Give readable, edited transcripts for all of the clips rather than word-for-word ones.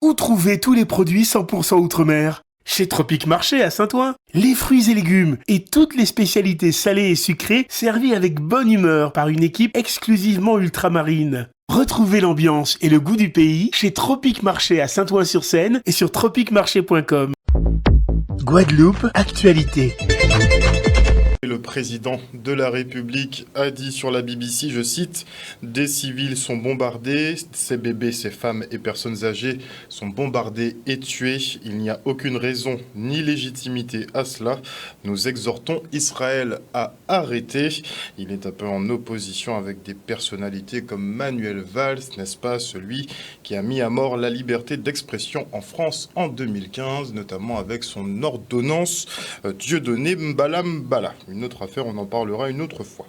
Où trouver tous les produits 100% Outre-mer? Chez Tropic Marché à Saint-Ouen. Les fruits et légumes et toutes les spécialités salées et sucrées servies avec bonne humeur par une équipe exclusivement ultramarine. Retrouvez l'ambiance et le goût du pays chez Tropic Marché à Saint-Ouen-sur-Seine et sur tropicmarché.com. Guadeloupe, actualité. Le président de la République a dit sur la BBC, je cite, « Des civils sont bombardés, ces bébés, ces femmes et personnes âgées sont bombardés et tués. Il n'y a aucune raison ni légitimité à cela. Nous exhortons Israël à arrêter. » Il est un peu en opposition avec des personnalités comme Manuel Valls, n'est-ce pas, celui qui a mis à mort la liberté d'expression en France en 2015, notamment avec son ordonnance Dieudonné Mbala Mbala. Une autre affaire, on en parlera une autre fois.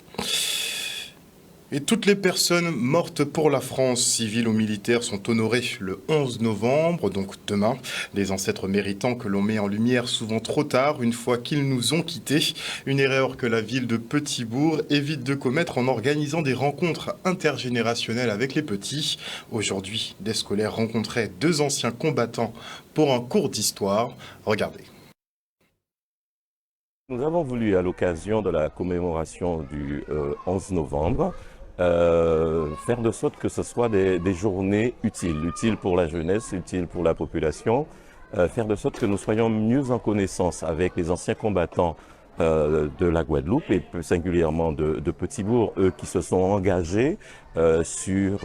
Et toutes les personnes mortes pour la France, civiles ou militaires, sont honorées le 11 novembre, donc demain. Des ancêtres méritants que l'on met en lumière souvent trop tard, une fois qu'ils nous ont quittés. Une erreur que la ville de Petit-Bourg évite de commettre en organisant des rencontres intergénérationnelles avec les petits. Aujourd'hui, des scolaires rencontraient 2 anciens combattants pour un cours d'histoire. Regardez. Nous avons voulu, à l'occasion de la commémoration du 11 novembre, faire de sorte que ce soit des journées utiles pour la jeunesse, utiles pour la population, faire de sorte que nous soyons mieux en connaissance avec les anciens combattants de la Guadeloupe et plus singulièrement de Petit-Bourg, eux qui se sont engagés sur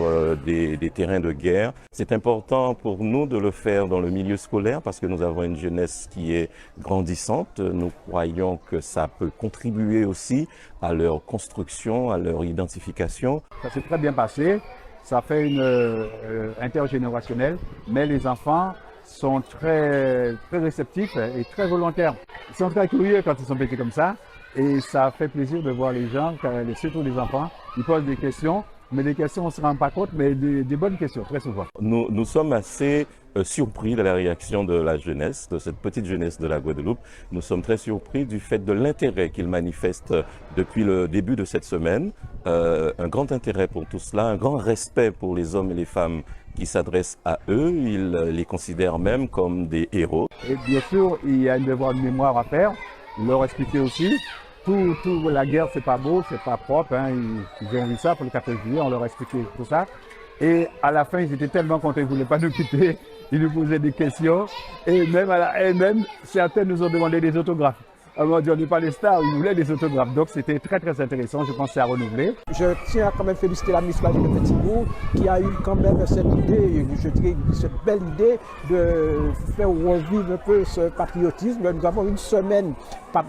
des terrains de guerre. C'est important pour nous de le faire dans le milieu scolaire parce que nous avons une jeunesse qui est grandissante. Nous croyons que ça peut contribuer aussi à leur construction, à leur identification. Ça s'est très bien passé, ça fait une intergénérationnelle, mais les enfants sont très réceptifs et très volontaires. Ils sont très curieux quand ils sont petits comme ça et ça fait plaisir de voir les gens, surtout les enfants, ils posent des questions, mais des questions on ne se rend pas compte, mais des bonnes questions très souvent. Nous sommes assez surpris de la réaction de la jeunesse, de cette petite jeunesse de la Guadeloupe. Nous sommes très surpris du fait de l'intérêt qu'ils manifestent depuis le début de cette semaine. Un grand intérêt pour tout cela, un grand respect pour les hommes et les femmes qui s'adressent à eux. Ils les considèrent même comme des héros. Et bien sûr, il y a un devoir de mémoire à faire, leur expliquer aussi. La guerre, c'est pas beau, c'est pas propre. Hein. Ils ont vu ça pour le 14 juillet, on leur a expliqué tout ça. Et à la fin, ils étaient tellement contents, ils ne voulaient pas nous quitter. Ils nous posaient des questions. Et même certains nous ont demandé des autographes. On n'est pas les stars, ils voulaient des autographes. Donc c'était très intéressant, je pense que c'est à renouveler. Je tiens à quand même féliciter la municipalité de Petit-Bourg qui a eu quand même cette idée, je dirais cette belle idée de faire revivre un peu ce patriotisme. Nous avons une semaine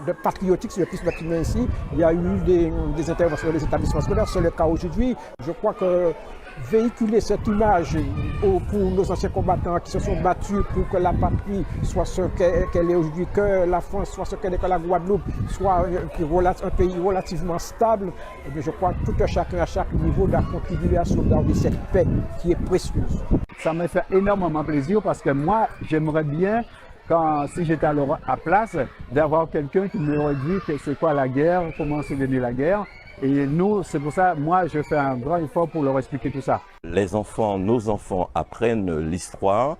de patriotique, si je puis m'exprimer ainsi. Il y a eu des interventions dans les établissements scolaires, c'est le cas aujourd'hui. Je crois que véhiculer cette image pour nos anciens combattants qui se sont battus pour que la patrie soit ce qu'elle est aujourd'hui, que la France soit ce qu'elle est, que la Guadeloupe soit un pays relativement stable. Et bien je crois que tout un chacun à chaque niveau doit contribuer à sauvegarder cette paix qui est précieuse. Ça me fait énormément plaisir parce que moi, j'aimerais bien, si j'étais à place, d'avoir quelqu'un qui m'aurait dit que c'est quoi la guerre, comment c'est venu la guerre. Et nous, c'est pour ça, moi, je fais un grand effort pour leur expliquer tout ça. Les enfants, nos enfants apprennent l'histoire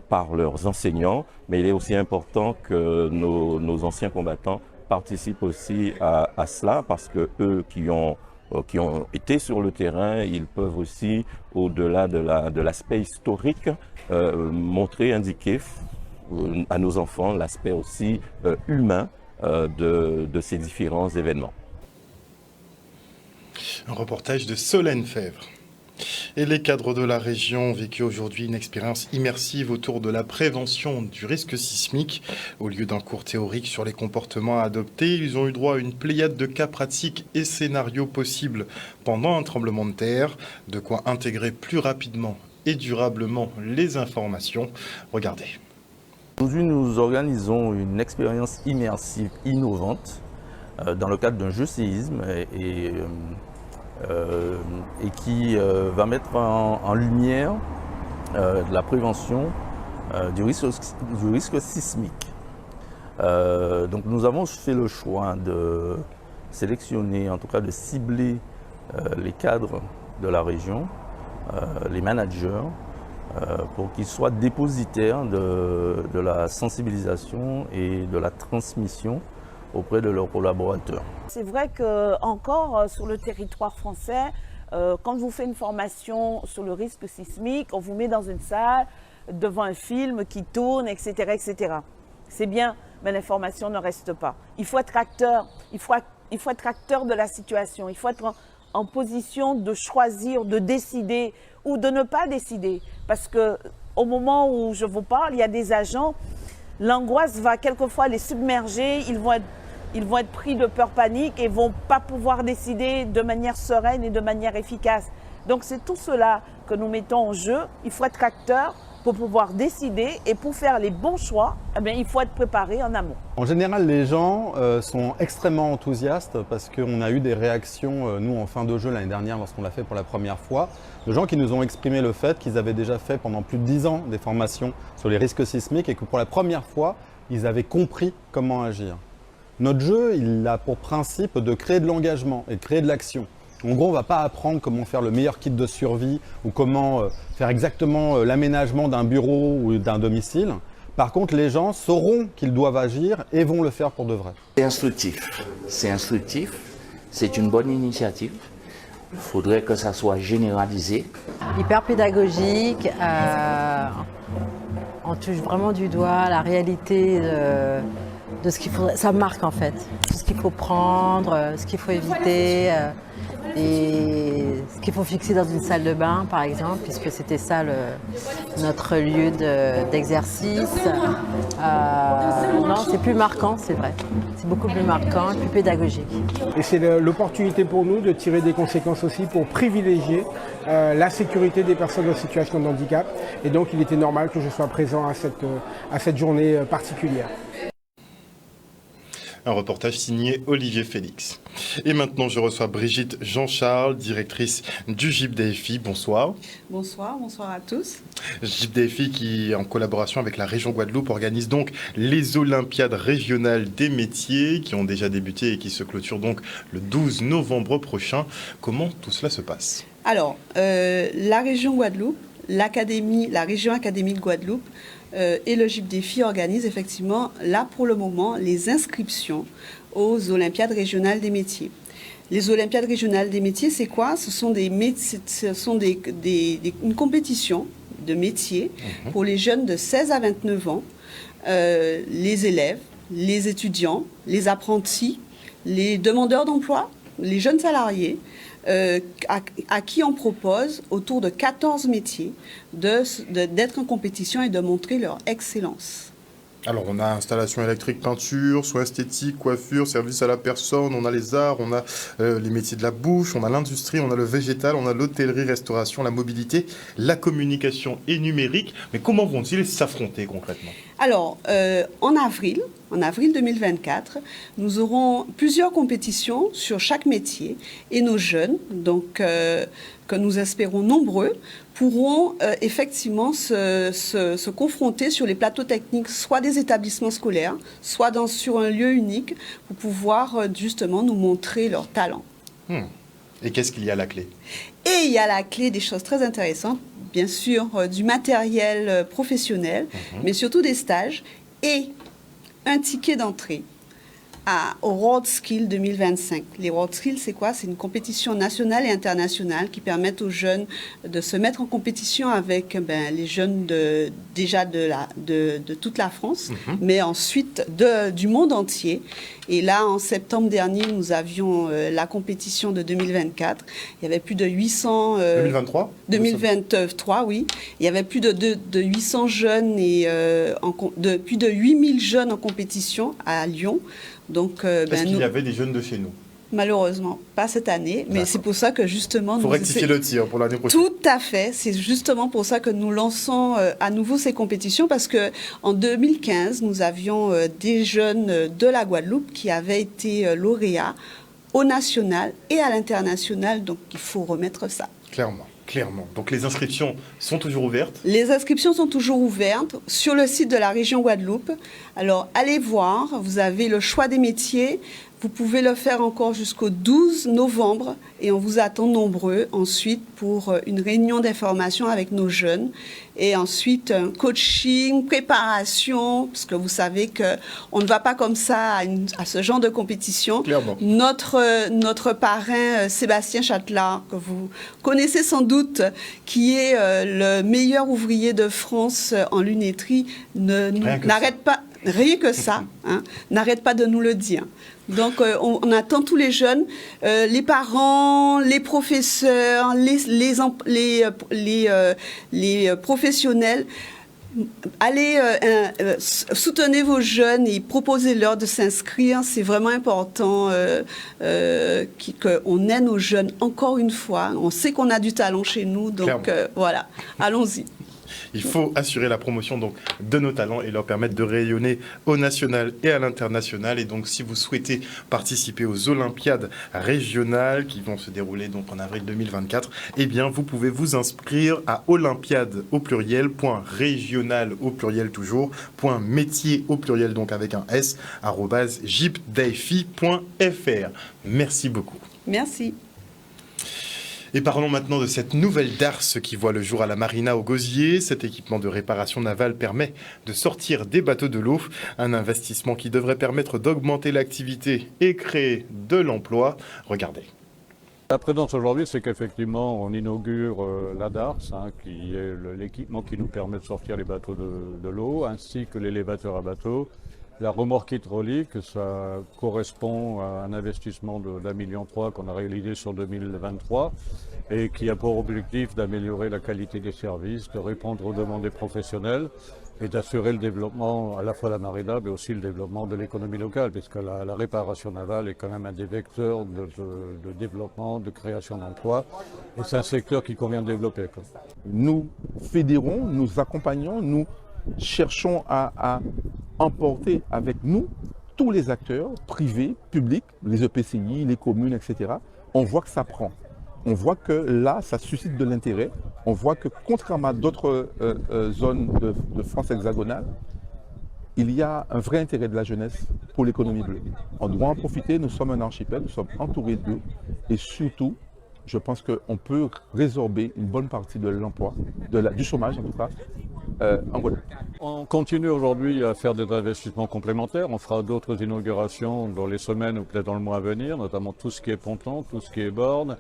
par leurs enseignants, mais il est aussi important que nos anciens combattants participent aussi à cela parce que eux qui ont été sur le terrain, ils peuvent aussi, au-delà de l'aspect historique, montrer, indiquer à nos enfants l'aspect aussi humain de ces différents événements. Un reportage de Solène Fèvre. Et les cadres de la région ont vécu aujourd'hui une expérience immersive autour de la prévention du risque sismique. Au lieu d'un cours théorique sur les comportements à adopter, ils ont eu droit à une pléiade de cas pratiques et scénarios possibles pendant un tremblement de terre, de quoi intégrer plus rapidement et durablement les informations. Regardez. Aujourd'hui, nous organisons une expérience immersive innovante dans le cadre d'un jeu séisme et qui va mettre en lumière la prévention du risque sismique. Donc nous avons fait le choix de sélectionner, en tout cas de cibler les cadres de la région, les managers, pour qu'ils soient dépositaires de la sensibilisation et de la transmission auprès de leurs collaborateurs. C'est vrai qu'encore sur le territoire français, quand vous faites une formation sur le risque sismique, on vous met dans une salle devant un film qui tourne, etc. etc. C'est bien, mais l'information ne reste pas. Il faut être acteur, il faut être acteur de la situation, il faut être en position de choisir, de décider ou de ne pas décider. Parce qu'au moment où je vous parle, il y a des agents, l'angoisse va quelquefois les submerger, ils vont être pris de peur panique et ne vont pas pouvoir décider de manière sereine et de manière efficace. Donc c'est tout cela que nous mettons en jeu. Il faut être acteur pour pouvoir décider et pour faire les bons choix, eh bien, il faut être préparé en amont. En général, les gens sont extrêmement enthousiastes parce qu'on a eu des réactions, nous en fin de jeu l'année dernière lorsqu'on l'a fait pour la première fois, de gens qui nous ont exprimé le fait qu'ils avaient déjà fait pendant plus de 10 ans des formations sur les risques sismiques et que pour la première fois, ils avaient compris comment agir. Notre jeu, il a pour principe de créer de l'engagement et de créer de l'action. En gros, on ne va pas apprendre comment faire le meilleur kit de survie ou comment faire exactement l'aménagement d'un bureau ou d'un domicile. Par contre, les gens sauront qu'ils doivent agir et vont le faire pour de vrai. C'est instructif, c'est une bonne initiative. Il faudrait que ça soit généralisé. Hyper pédagogique, on touche vraiment du doigt la réalité de ce qu'il faudrait. Ça marque en fait, tout ce qu'il faut prendre, ce qu'il faut éviter. Et ce qu'il faut fixer dans une salle de bain, par exemple, puisque c'était ça notre lieu d'exercice. Non, c'est plus marquant, c'est vrai. C'est beaucoup plus marquant et plus pédagogique. Et c'est l'opportunité pour nous de tirer des conséquences aussi pour privilégier la sécurité des personnes en situation de handicap. Et donc, il était normal que je sois présent à cette journée particulière. Un reportage signé Olivier Félix. Et maintenant, je reçois Brigitte Jean-Charles, directrice du GIPDFI. Bonsoir. Bonsoir à tous. GIPDFI qui, en collaboration avec la région Guadeloupe, organise donc les Olympiades régionales des métiers qui ont déjà débuté et qui se clôturent donc le 12 novembre prochain. Comment tout cela se passe? Alors, la région Guadeloupe, la région académique Guadeloupe, et le GIPDFI organise effectivement, là pour le moment, les inscriptions aux Olympiades régionales des métiers. Les Olympiades régionales des métiers, c'est quoi? Ce sont une compétition de métiers pour les jeunes de 16 à 29 ans, les élèves, les étudiants, les apprentis, les demandeurs d'emploi, les jeunes salariés, à qui on propose autour de 14 métiers d'être en compétition et de montrer leur excellence. Alors, on a installation électrique, peinture, soins esthétiques, coiffure, service à la personne, on a les arts, on a les métiers de la bouche, on a l'industrie, on a le végétal, on a l'hôtellerie, restauration, la mobilité, la communication et numérique. Mais comment vont-ils s'affronter concrètement? Alors, en avril 2024, nous aurons plusieurs compétitions sur chaque métier et nos jeunes, donc que nous espérons nombreux, pourront effectivement se confronter sur les plateaux techniques, soit des établissements scolaires, soit sur un lieu unique, pour pouvoir justement nous montrer leur talent. Et qu'est-ce qu'il y a à la clé? Et il y a à la clé des choses très intéressantes, bien sûr, du matériel professionnel, mais surtout des stages et un ticket d'entrée au World Skills 2025. Les World Skills, c'est quoi? C'est une compétition nationale et internationale qui permettent aux jeunes de se mettre en compétition avec les jeunes de toute la France, mais ensuite du monde entier. Et là, en septembre dernier, nous avions la compétition de 2024. Il y avait plus de 800... 2023 2023, oui. Il y avait plus de 800 jeunes et plus de 8000 jeunes en compétition à Lyon. Donc, est-ce qu'il y avait des jeunes de chez nous? Malheureusement, pas cette année, mais c'est pour ça que justement... Il faut rectifier le tir pour l'année prochaine. Tout à fait, c'est justement pour ça que nous lançons à nouveau ces compétitions, parce qu'en 2015, nous avions des jeunes de la Guadeloupe qui avaient été lauréats au national et à l'international, donc il faut remettre ça. Clairement. Donc les inscriptions sont toujours ouvertes? Les inscriptions sont toujours ouvertes sur le site de la région Guadeloupe. Alors allez voir, vous avez le choix des métiers, Vous pouvez le faire encore jusqu'au 12 novembre et on vous attend nombreux ensuite pour une réunion d'information avec nos jeunes et ensuite un coaching, préparation, parce que vous savez qu'on ne va pas comme ça à ce genre de compétition. Clairement. Notre parrain Sébastien Châtelard, que vous connaissez sans doute, qui est le meilleur ouvrier de France en lunetterie, n'arrête pas, rien que ça, n'arrête pas de nous le dire. Donc, on attend tous les jeunes, les parents, les professeurs, les professionnels. Allez, soutenez vos jeunes et proposez-leur de s'inscrire. C'est vraiment important qu'on aide nos jeunes encore une fois. On sait qu'on a du talent chez nous, donc voilà, allons-y. Il faut assurer la promotion donc, de nos talents et leur permettre de rayonner au national et à l'international. Et donc, si vous souhaitez participer aux Olympiades régionales qui vont se dérouler donc, en avril 2024, eh bien, vous pouvez vous inscrire à olympiade au pluriel, .régional au pluriel toujours, .métier au pluriel donc avec un S, @jipdaifi.fr. Merci beaucoup. Merci. Et parlons maintenant de cette nouvelle darse qui voit le jour à la marina au Gosier. Cet équipement de réparation navale permet de sortir des bateaux de l'eau. Un investissement qui devrait permettre d'augmenter l'activité et créer de l'emploi. Regardez. La présence aujourd'hui, c'est qu'effectivement, on inaugure la darse, qui est l'équipement qui nous permet de sortir les bateaux de l'eau, ainsi que l'élévateur à bateau. La remorque hydraulique, ça correspond à un investissement de 1,3 million qu'on a réalisé sur 2023 et qui a pour objectif d'améliorer la qualité des services, de répondre aux demandes des professionnels et d'assurer le développement à la fois de la marina mais aussi le développement de l'économie locale, puisque la réparation navale est quand même un des vecteurs de développement, de création d'emplois et c'est un secteur qui convient de développer. Nous fédérons, nous accompagnons, nous cherchons à emporter avec nous tous les acteurs privés, publics, les EPCI, les communes, etc. On voit que ça prend. On voit que là, ça suscite de l'intérêt. On voit que contrairement à d'autres zones de France hexagonale, il y a un vrai intérêt de la jeunesse pour l'économie bleue. On doit en profiter, nous sommes un archipel, nous sommes entourés d'eux et surtout, je pense qu'on peut résorber une bonne partie de l'emploi, du chômage en tout cas, en Guadeloupe. On continue aujourd'hui à faire des investissements complémentaires. On fera d'autres inaugurations dans les semaines ou peut-être dans le mois à venir, notamment tout ce qui est ponton, tout ce qui est borne,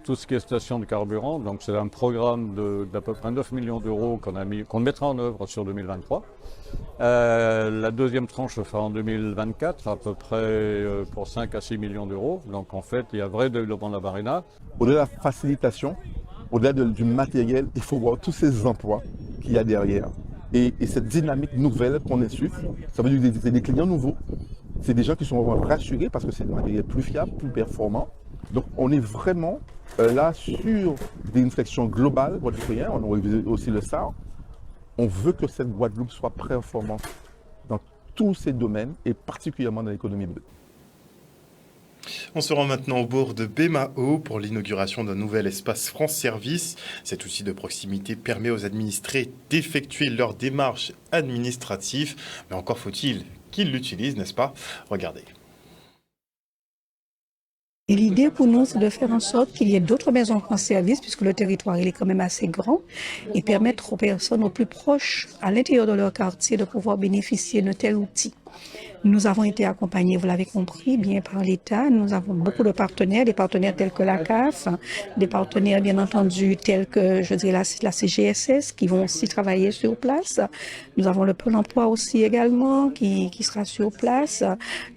tout ce qui est station de carburant. Donc c'est un programme d'à peu près 9 millions d'euros qu'on mettra en œuvre sur 2023. La deuxième tranche se fera en 2024, à peu près pour 5 à 6 millions d'euros. Donc en fait, il y a un vrai développement de la marina. Au-delà de la facilitation, au-delà du matériel, il faut voir tous ces emplois qu'il y a derrière. Et cette dynamique nouvelle qu'on insuffle, ça veut dire que c'est des clients nouveaux. C'est des gens qui sont rassurés parce que c'est un matériel plus fiable, plus performant. Donc on est vraiment là sur des réflexions globales guadeloupéennes. On a révisé aussi le SAR. On veut que cette Guadeloupe soit performante dans tous ces domaines et particulièrement dans l'économie bleue. On se rend maintenant au bord de Bémao pour l'inauguration d'un nouvel espace France Service. Cet outil de proximité permet aux administrés d'effectuer leurs démarches administratives. Mais encore faut-il qu'ils l'utilisent, n'est-ce pas? Regardez. Et l'idée pour nous, c'est de faire en sorte qu'il y ait d'autres maisons France Service, puisque le territoire il est quand même assez grand, et permettre aux personnes aux plus proches, à l'intérieur de leur quartier, de pouvoir bénéficier de tels outils. Nous avons été accompagnés, vous l'avez compris, bien par l'État. Nous avons beaucoup de partenaires, des partenaires tels que la CAF, des partenaires bien entendu tels que, je dirais, la CGSS, qui vont aussi travailler sur place. Nous avons le Pôle emploi aussi également, qui sera sur place.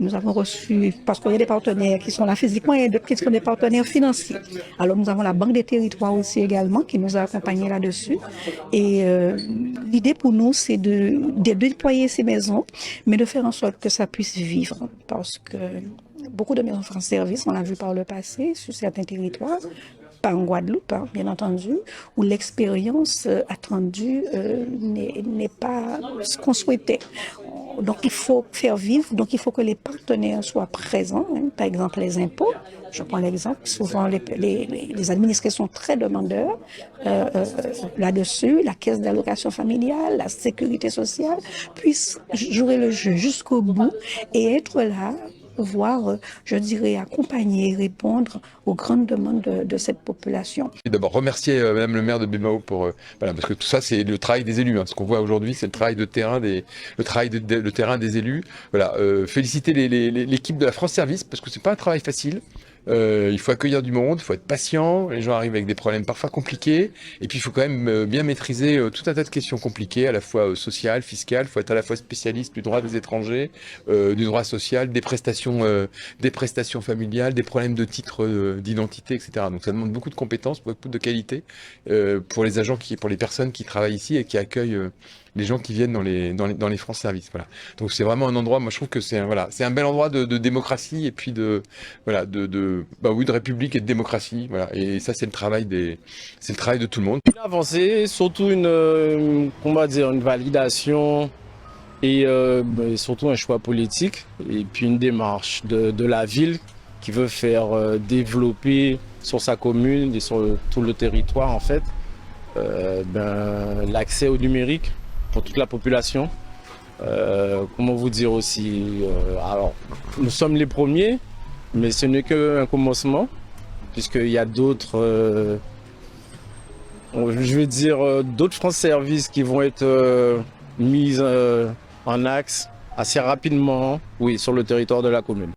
Nous avons reçu, parce qu'il y a des partenaires qui sont là physiquement et d'autres qui sont des partenaires financiers. Alors nous avons la Banque des territoires aussi également, qui nous a accompagnés là-dessus. Et l'idée pour nous, c'est de déployer ces maisons, mais de faire en sorte que ça puisse vivre, parce que beaucoup de maisons France Service, on l'a vu par le passé sur certains territoires, pas en Guadeloupe, bien entendu, où l'expérience attendue n'est pas ce qu'on souhaitait. Donc il faut faire vivre, donc il faut que les partenaires soient présents, par exemple les impôts. Je prends l'exemple, souvent les administrés sont très demandeurs là-dessus, la caisse d'allocation familiale, la sécurité sociale, puissent jouer le jeu jusqu'au bout et être là pouvoir, je dirais, accompagner et répondre aux grandes demandes de cette population. Et d'abord remercier Madame le maire de Bemao pour voilà, parce que tout ça c'est le travail des élus. Hein. Ce qu'on voit aujourd'hui, c'est le travail de terrain le terrain des élus. Voilà, féliciter l'équipe de la France Service parce que c'est pas un travail facile. Il faut accueillir du monde, il faut être patient, les gens arrivent avec des problèmes parfois compliqués, et puis il faut quand même bien maîtriser tout un tas de questions compliquées, à la fois sociales, fiscales, il faut être à la fois spécialiste du droit des étrangers, du droit social, des prestations familiales, des problèmes de titres d'identité, etc. Donc ça demande beaucoup de compétences, beaucoup de qualité pour les agents, pour les personnes qui travaillent ici et qui accueillent les gens qui viennent dans les France Service. Voilà. Donc c'est vraiment un endroit, moi je trouve que c'est un bel endroit de démocratie et puis de république et de démocratie. Voilà. Et ça c'est le travail de tout le monde. Une avancée, surtout une validation et surtout un choix politique et puis une démarche de la ville qui veut faire développer sur sa commune et sur tout le territoire en fait l'accès au numérique pour toute la population. Comment vous dire aussi, alors nous sommes les premiers, mais ce n'est qu'un commencement, puisqu'il y a d'autres, d'autres France Service qui vont être mises en axe assez rapidement, oui, sur le territoire de la commune.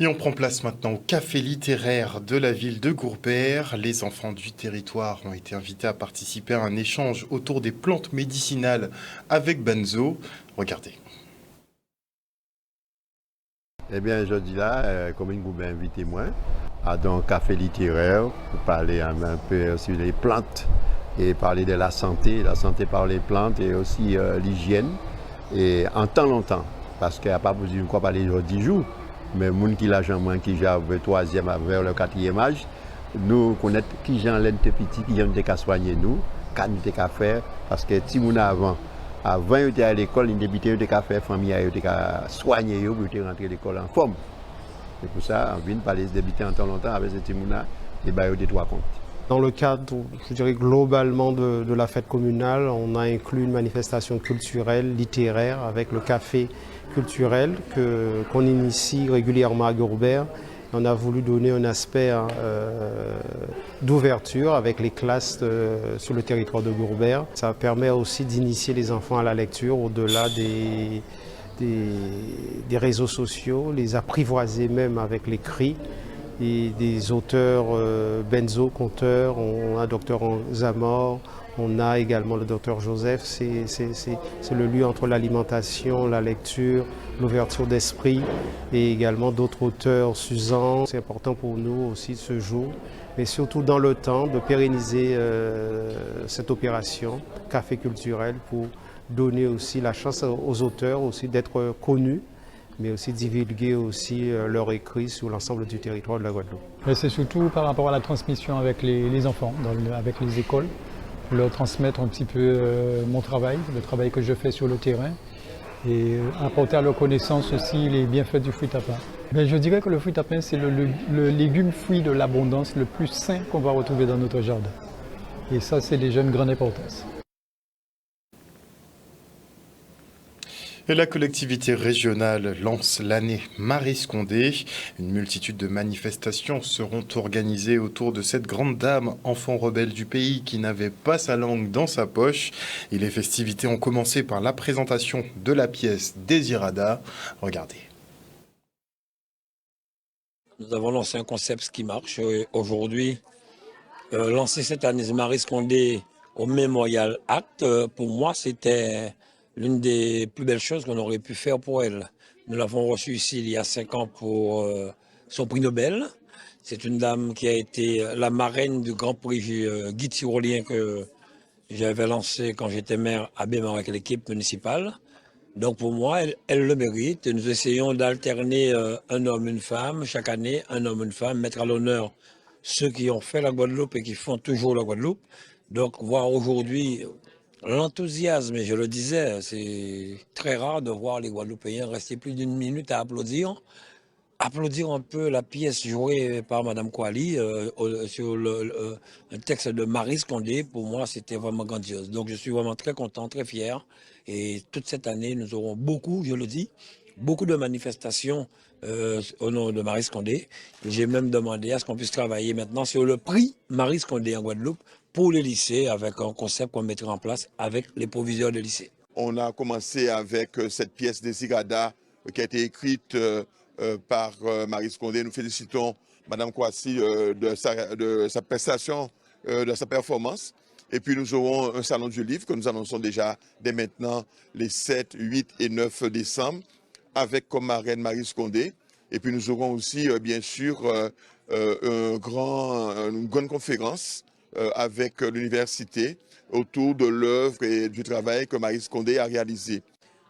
Et on prend place maintenant au café littéraire de la ville de Gourbert. Les enfants du territoire ont été invités à participer à un échange autour des plantes médicinales avec Benzo. Regardez. Eh bien, jeudi là, commune Gourbert invité moi à un café littéraire pour parler un peu sur les plantes et parler de la santé par les plantes et aussi l'hygiène. Et en temps longtemps, parce qu'il n'y a pas besoin de parler de 10 jours. Mais les gens qui l'argent moins qui j'ai le 3e vers le 4e âge, nous connaissons qui j'en l'aide petit, qui j'en qu'à soigner nous, qu'à nous qu'à faire, parce que si nous avant ils étaient à l'école, ils étaient qu'à faire famille, ils étaient qu'à soigner eux, ils étaient rentrés à l'école en forme. C'est pour ça, on vient parler débuter en temps longtemps avec ces timuna et bah des trois comptes. Dans le cadre, je dirais globalement de la fête communale, on a inclus une manifestation culturelle, littéraire, avec le café culturel qu'on initie régulièrement à Gourbert. On a voulu donner un aspect d'ouverture avec les classes sur le territoire de Gourbert. Ça permet aussi d'initier les enfants à la lecture au-delà des réseaux sociaux, les apprivoiser même avec l'écrit. Et des auteurs Benzo, conteurs, on a Dr Zamor, on a également le Dr Joseph. C'est le lieu entre l'alimentation, la lecture, l'ouverture d'esprit et également d'autres auteurs, Suzanne. C'est important pour nous aussi ce jour, mais surtout dans le temps de pérenniser cette opération café culturel pour donner aussi la chance aux auteurs aussi d'être connus, mais aussi divulguer aussi leur écrit sur l'ensemble du territoire de la Guadeloupe. C'est surtout par rapport à la transmission avec les enfants, avec les écoles, pour leur transmettre un petit peu mon travail, le travail que je fais sur le terrain, et apporter à leur connaissance aussi les bienfaits du fruit à pain. Je dirais que le fruit à pain, c'est le légume fruit de l'abondance le plus sain qu'on va retrouver dans notre jardin. Et ça, c'est déjà une grande importance. Et la collectivité régionale lance l'année Maryse Condé. Une multitude de manifestations seront organisées autour de cette grande dame, enfant rebelle du pays qui n'avait pas sa langue dans sa poche. Et les festivités ont commencé par la présentation de la pièce Désirada. Regardez. Nous avons lancé un concept qui marche aujourd'hui. Lancer cette année Maryse Condé au Memorial Act, pour moi, c'était l'une des plus belles choses qu'on aurait pu faire pour elle. Nous l'avons reçue ici il y a 5 ans pour son prix Nobel. C'est une dame qui a été la marraine du Grand Prix Guy Tyrolien que j'avais lancé quand j'étais maire à Bemao avec l'équipe municipale. Donc pour moi, elle le mérite. Nous essayons d'alterner un homme, une femme, chaque année, un homme, une femme, mettre à l'honneur ceux qui ont fait la Guadeloupe et qui font toujours la Guadeloupe. Donc voir aujourd'hui l'enthousiasme, et je le disais, c'est très rare de voir les Guadeloupéens rester plus d'une minute à applaudir. Applaudir un peu la pièce jouée par Mme Kouali sur un texte de Maryse Condé, pour moi, c'était vraiment grandiose. Donc je suis vraiment très content, très fier. Et toute cette année, nous aurons beaucoup, je le dis, beaucoup de manifestations au nom de Maryse Condé. J'ai même demandé à ce qu'on puisse travailler maintenant sur le prix Maryse Condé en Guadeloupe pour les lycées, avec un concept qu'on mettra en place avec les proviseurs de lycées. On a commencé avec cette pièce Désirada qui a été écrite par Maryse Condé. Nous félicitons Madame Kouassi de sa prestation, de sa performance. Et puis nous aurons un salon du livre que nous annonçons déjà dès maintenant les 7, 8 et 9 décembre avec comme marraine Maryse Condé. Et puis nous aurons aussi bien sûr une grande conférence avec l'université autour de l'œuvre et du travail que Maryse Condé a réalisé.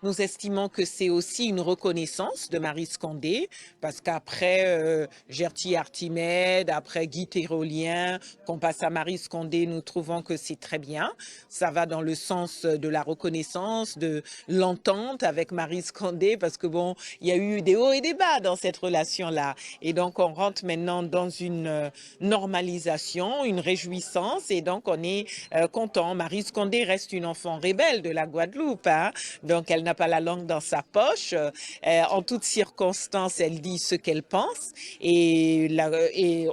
Nous estimons que c'est aussi une reconnaissance de Maryse Condé, parce qu'après Gerty Artimède, après Guy Tyrolien, qu'on passe à Maryse Condé, nous trouvons que c'est très bien. Ça va dans le sens de la reconnaissance, de l'entente avec Maryse Condé, parce que bon, il y a eu des hauts et des bas dans cette relation-là. Et donc on rentre maintenant dans une normalisation, une réjouissance, et donc on est content. Maryse Condé reste une enfant rebelle de la Guadeloupe, hein, donc elle n'a pas la langue dans sa poche. En toutes circonstances, elle dit ce qu'elle pense et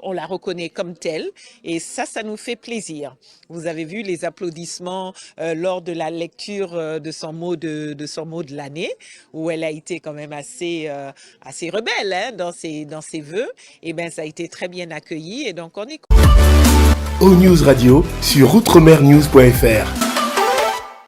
on la reconnaît comme telle. Et ça nous fait plaisir. Vous avez vu les applaudissements lors de la lecture de son mot de l'année, où elle a été quand même assez rebelle hein, dans ses vœux. Et bien, ça a été très bien accueilli. Et donc, on est... O-News Radio sur outremernews.fr.